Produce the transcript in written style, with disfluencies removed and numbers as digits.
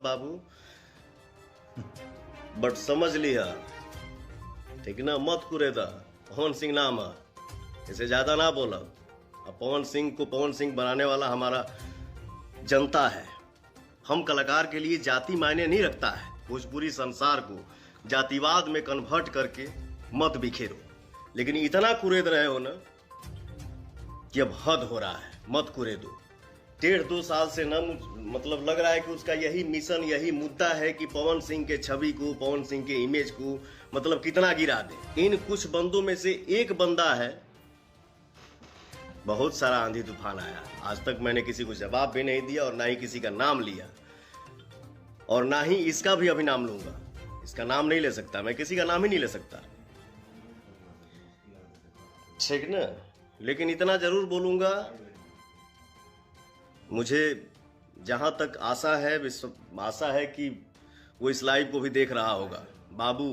बाबू, but समझ लिया, ठीक ना? मत कुरेदा। पवन सिंह नाम है, इसे ज्यादा ना बोला। अब पवन सिंह को पवन सिंह बनाने वाला हमारा जनता है। हम कलाकार के लिए जाति मायने नहीं रखता है। भोजपुरी संसार को जातिवाद में कन्वर्ट करके मत बिखेरो। लेकिन इतना कुरेद रहे हो ना कि अब हद हो रहा है। मत कुरेदो। 1.5-2 साल से ना मतलब लग रहा है कि उसका यही मिशन, यही मुद्दा है कि पवन सिंह के छवि को, पवन सिंह के इमेज को मतलब कितना गिरा दे। इन कुछ बंदों में से एक बंदा है, बहुत सारा आंधी तूफान आया, आज तक मैंने किसी को जवाब भी नहीं दिया और ना ही किसी का नाम लिया, और ना ही इसका भी अभी नाम लूंगा। इसका नाम नहीं ले सकता मैं, किसी का नाम ही नहीं ले सकता, ठीक ना? लेकिन इतना जरूर बोलूंगा, मुझे जहां तक आशा है कि वो इस लाइव को भी देख रहा होगा। बाबू,